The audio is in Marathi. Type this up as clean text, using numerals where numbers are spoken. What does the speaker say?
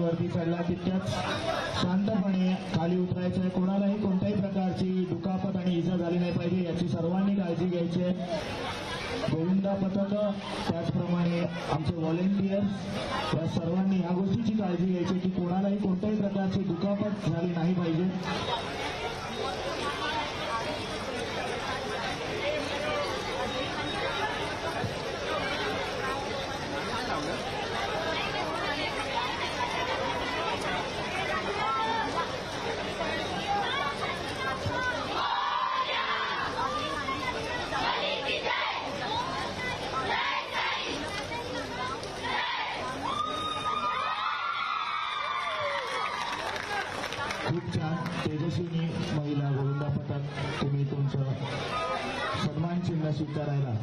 वरती चढला तितक्याच शांतपणे खाली उतरायचं आहे. कोणालाही कोणत्याही प्रकारची दुखापत आणि इजा झाली नाही पाहिजे याची सर्वांनी काळजी घ्यायची आहे. गोविंदा पथक त्याचप्रमाणे आमचे व्हॉलेंटियर्स या सर्वांनी या गोष्टीची काळजी घ्यायची की कोणालाही कोणत्याही प्रकारची दुखापत झाली नाही पाहिजे. खूप छान तेजस्विनी महिला गोविंदा पथक तुम्ही तुमचं सन्मान चिन्ह स्वीकारायला